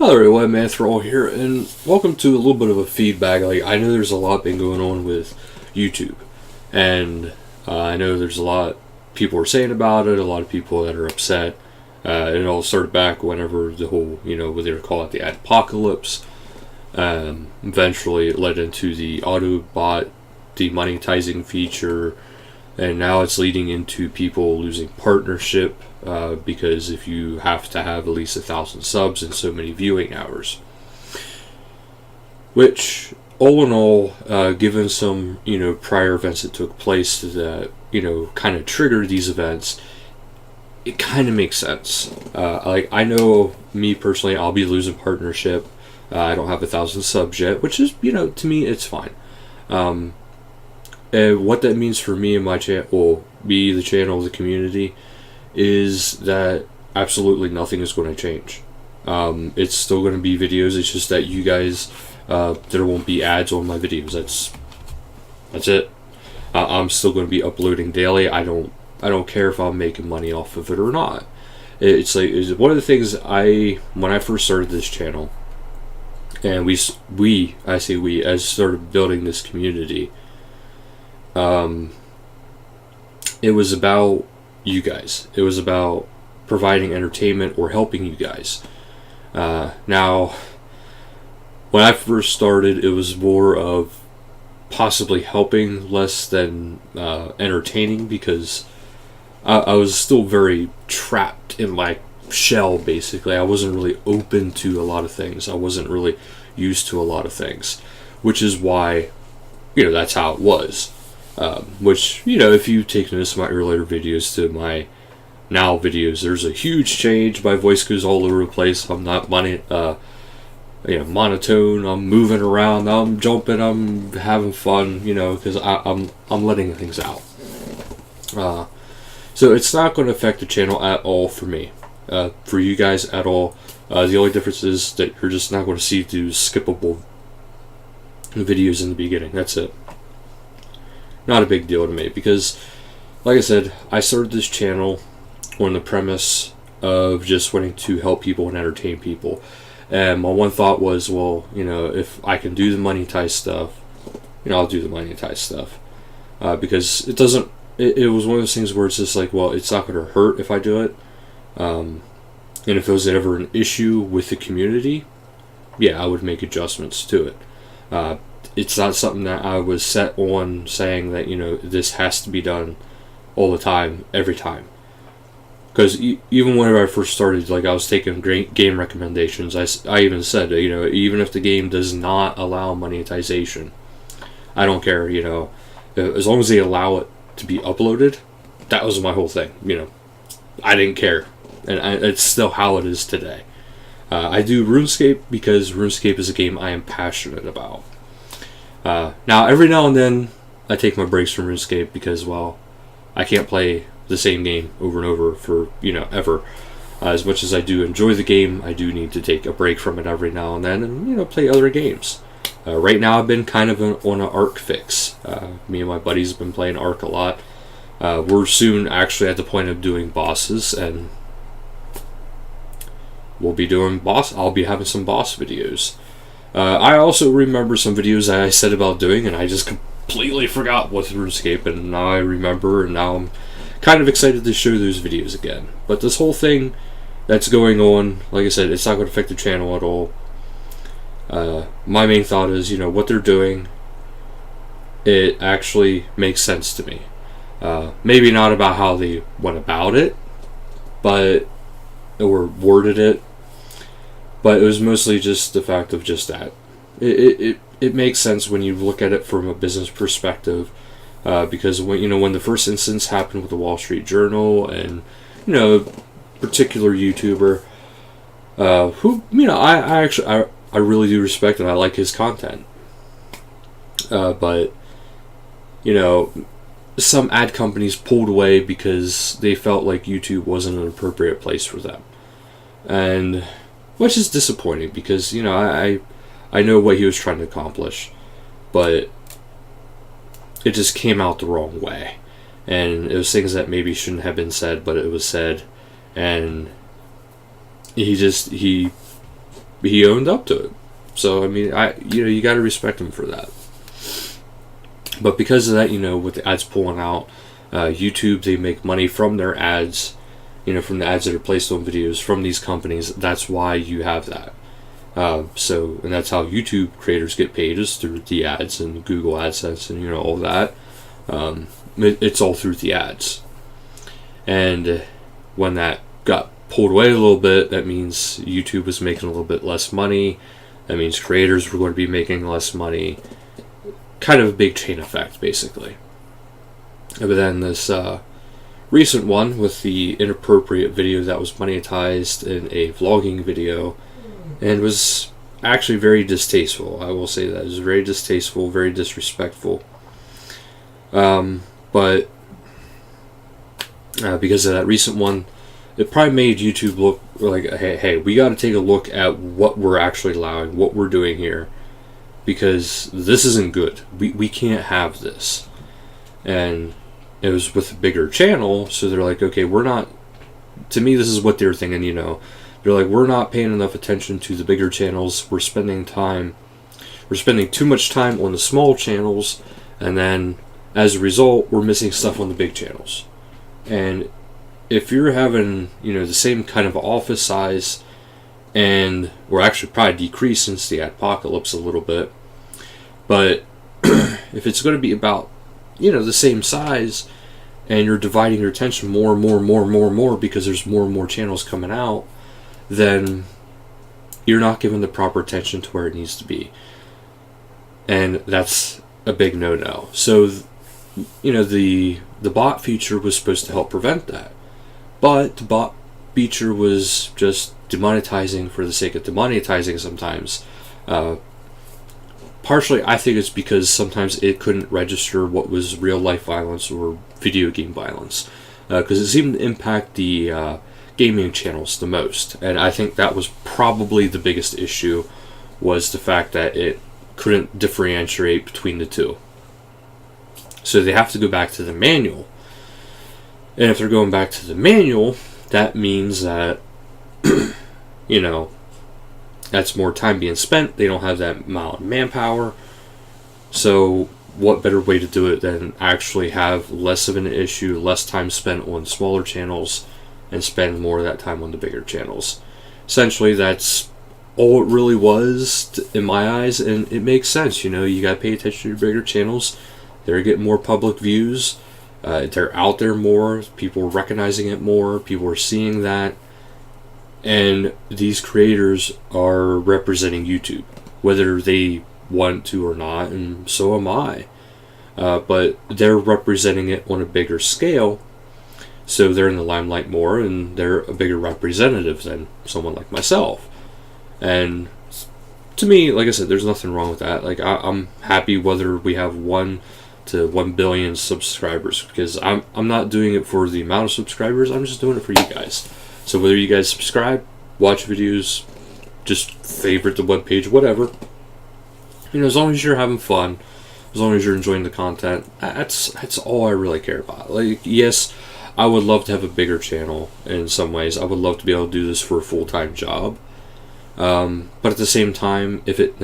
Alright, man, Thrall here, and welcome to a little bit of a feedback. I know there's a lot been going on with YouTube, and I know there's a lot people are saying about it, a lot of people that are upset. It all started back whenever the whole, what they were calling it, the adpocalypse. Eventually it led into the Autobot demonetizing feature, and now it's leading into people losing partnership because if you have to have at least 1,000 subs and so many viewing hours. Which, all in all, given some prior events that took place that kind of triggered these events, it kind of makes sense. I know me personally, I'll be losing partnership. I don't have 1,000 subs yet, which is to me it's fine. And what that means for me and my channel, well, me, the channel, the community, is that absolutely nothing is going to change. It's still going to be videos. It's just that you guys, there won't be ads on my videos. That's it. I'm still going to be uploading daily. I don't care if I'm making money off of it or not. It's one of the things when I first started this channel, and I say we, as started building this community. It was about you guys. It was about providing entertainment or helping you guys. Now, when I first started, it was more of possibly helping less than entertaining, because I was still very trapped in my shell, basically. I wasn't really open to a lot of things. I wasn't really used to a lot of things, which is why, that's how it was. Which, if you take notice of my earlier videos to my now videos, there's a huge change. My voice goes all over the place. I'm not monotone. I'm moving around. I'm jumping. I'm having fun. Because I'm letting things out. So it's not going to affect the channel at all for me. For you guys at all. The only difference is that you're just not going to see those skippable videos in the beginning. That's it. Not a big deal to me, because, like I said, I started this channel on the premise of just wanting to help people and entertain people. And my one thought was, well, if I can do the monetized stuff, I'll do the monetized stuff. Because it doesn't, it was one of those things where it's just like, well, it's not going to hurt if I do it. And if it was ever an issue with the community, yeah, I would make adjustments to it. It's not something that I was set on saying that, this has to be done all the time, every time. Because even whenever I first started, I was taking game recommendations, I even said, even if the game does not allow monetization, I don't care, as long as they allow it to be uploaded. That was my whole thing, I didn't care. And it's still how it is today. I do RuneScape because RuneScape is a game I am passionate about. Now, every now and then, I take my breaks from RuneScape because, well, I can't play the same game over and over for, ever. As much as I do enjoy the game, I do need to take a break from it every now and then and, play other games. Right now, I've been kind of on an Ark fix. Me and my buddies have been playing Ark a lot. We're soon actually at the point of doing bosses, and we'll be doing I'll be having some boss videos. I also remember some videos that I said about doing, and I just completely forgot what's RuneScape, and now I remember, and now I'm kind of excited to show those videos again. But this whole thing that's going on, like I said, it's not going to affect the channel at all. My main thought is, what they're doing, it actually makes sense to me. Maybe not about how they went about it, or worded it, but it was mostly just the fact of just that. It makes sense when you look at it from a business perspective, because when the first instance happened with the Wall Street Journal and a particular YouTuber, who I really do respect and I like his content, but some ad companies pulled away because they felt like YouTube wasn't an appropriate place for them, and which is disappointing because I know what he was trying to accomplish, but it just came out the wrong way, and it was things that maybe shouldn't have been said, but it was said, and he he owned up to it. So I mean, you got to respect him for that. But because of that, with the ads pulling out, YouTube, they make money from their ads, from the ads that are placed on videos from these companies. That's why you have that. And that's how YouTube creators get paid, is through the ads and Google AdSense and all that. It's all through the ads. And when that got pulled away a little bit, that means YouTube was making a little bit less money. That means creators were going to be making less money. Kind of a big chain effect, basically. But then this recent one with the inappropriate video that was monetized in a vlogging video, and was actually very distasteful. I will say that it was very distasteful, very disrespectful. But because of that recent one, it probably made YouTube look like, hey, we got to take a look at what we're actually allowing, what we're doing here, because this isn't good. We can't have this. And it was with a bigger channel, so they're like, okay, we're not, to me, this is what they're thinking, They're like, we're not paying enough attention to the bigger channels. We're spending too much time on the small channels, and then as a result, we're missing stuff on the big channels. And if you're having, the same kind of office size, or actually probably decrease since the apocalypse a little bit, but if it's going to be about, the same size, and you're dividing your attention more and more because there's more and more channels coming out, then you're not giving the proper attention to where it needs to be. And that's a big no-no. So, the bot feature was supposed to help prevent that. But the bot feature was just demonetizing for the sake of demonetizing sometimes. Partially, I think it's because sometimes it couldn't register what was real-life violence or video game violence. Because it seemed to impact the gaming channels the most. And I think that was probably the biggest issue, was the fact that it couldn't differentiate between the two. So they have to go back to the manual. And if they're going back to the manual, that means that, that's more time being spent. They don't have that amount of manpower. So what better way to do it than actually have less of an issue, less time spent on smaller channels, and spend more of that time on the bigger channels. Essentially, that's all it really was, in my eyes, and it makes sense. You got to pay attention to your bigger channels. They're getting more public views. They're out there more. People are recognizing it more. People are seeing that. And these creators are representing YouTube, whether they want to or not, and so am I. But they're representing it on a bigger scale, so they're in the limelight more, and they're a bigger representative than someone like myself. And to me, like I said, there's nothing wrong with that. Like, I'm happy whether we have 1 to 1 billion subscribers, because I'm not doing it for the amount of subscribers. I'm just doing it for you guys. So whether you guys subscribe, watch videos, just favorite the webpage, whatever, as long as you're having fun, as long as you're enjoying the content, that's all I really care about. Like, yes, I would love to have a bigger channel in some ways. I would love to be able to do this for a full-time job. But at the same time, if it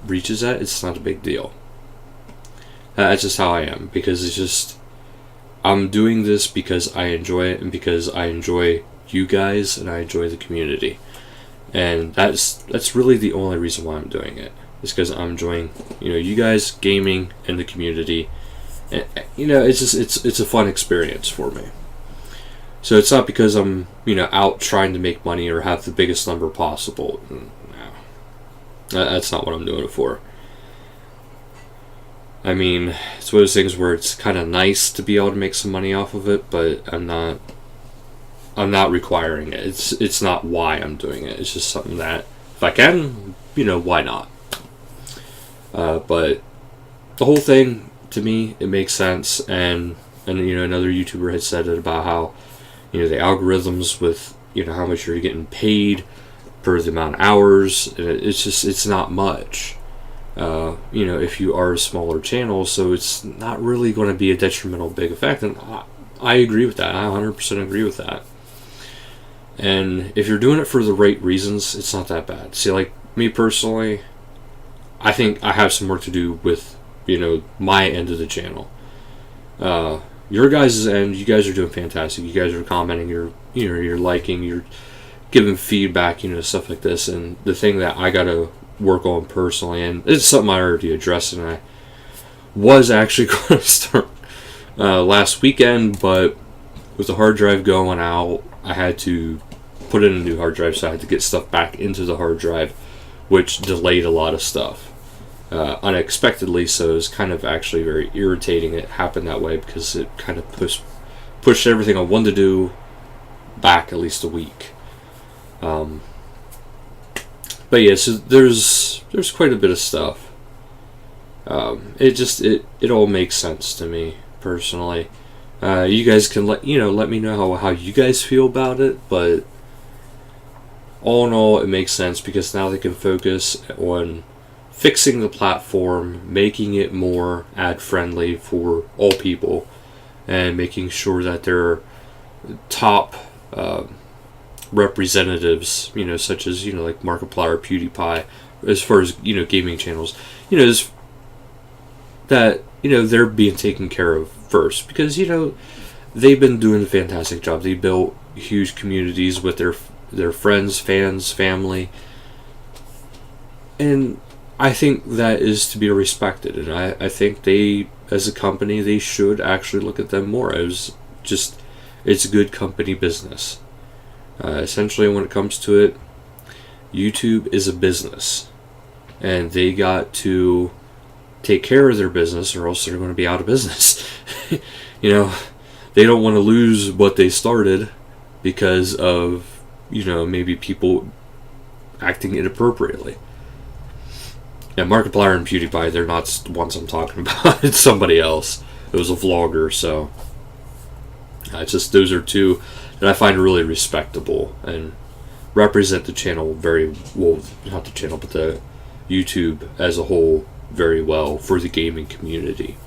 reaches that, it's not a big deal. That's just how I am, because it's just, I'm doing this because I enjoy it, and because I enjoy you guys, and I enjoy the community. And that's really the only reason why I'm doing it. It's because I'm enjoying, you guys, gaming, and the community. And, it's just, it's a fun experience for me. So it's not because I'm, out trying to make money or have the biggest number possible. No. That's not what I'm doing it for. I mean, it's one of those things where it's kind of nice to be able to make some money off of it, but I'm not requiring it. It's not why I'm doing it. It's just something that, if I can, why not? But the whole thing, to me, it makes sense. And another YouTuber had said it about how, the algorithms with, how much you're getting paid per the amount of hours, it's not much. If you are a smaller channel, so it's not really going to be a detrimental big effect. And I agree with that. I 100% agree with that. And if you're doing it for the right reasons, it's not that bad. See, like me personally, I think I have some work to do with, my end of the channel. Your guys' end, you guys are doing fantastic. You guys are commenting, you're liking, you're giving feedback, stuff like this. And the thing that I gotta work on personally, and it's something I already addressed, and I was actually going to start last weekend, but with the hard drive going out, I had to put in a new hard drive, so I had to get stuff back into the hard drive, which delayed a lot of stuff unexpectedly. So it was kind of actually very irritating it happened that way, because it kind of pushed everything I wanted to do back at least a week. But yeah, so there's quite a bit of stuff. It all makes sense to me personally. You guys can let me know how you guys feel about it, but all in all, it makes sense, because now they can focus on fixing the platform, making it more ad friendly for all people, and making sure that their top representatives, such as like Markiplier, PewDiePie, as far as gaming channels, that they're being taken care of first, because they've been doing a fantastic job. They built huge communities with their friends, fans, family, and I think that is to be respected. And I think they, as a company, they should actually look at them more as just, it's good company business. Essentially, when it comes to it, YouTube is a business, and they got to take care of their business, or else they're going to be out of business. They don't want to lose what they started because of maybe people acting inappropriately. Yeah, Markiplier and PewDiePie, they're not the ones I'm talking about. It's somebody else. It was a vlogger, so it's just those are two that I find really respectable and represent the channel very well. Not the channel, but the YouTube as a whole very well for the gaming community.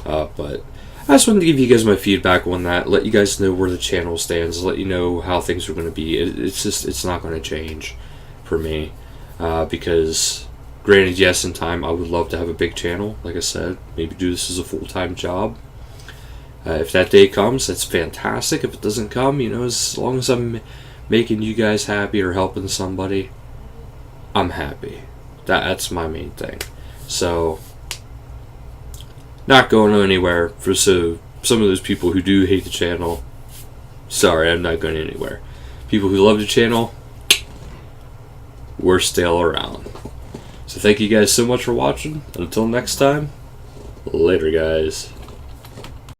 But I just wanted to give you guys my feedback on that. Let you guys know where the channel stands. Let you know how things are going to be. It's not going to change for me, because granted, yes, in time I would love to have a big channel. Like I said, maybe do this as a full-time job. If that day comes, that's fantastic. If it doesn't come, as long as I'm making you guys happy or helping somebody, I'm happy. That's my main thing. So, not going anywhere. For some of those people who do hate the channel, sorry, I'm not going anywhere. People who love the channel, we're still around. So thank you guys so much for watching. Until next time, later guys.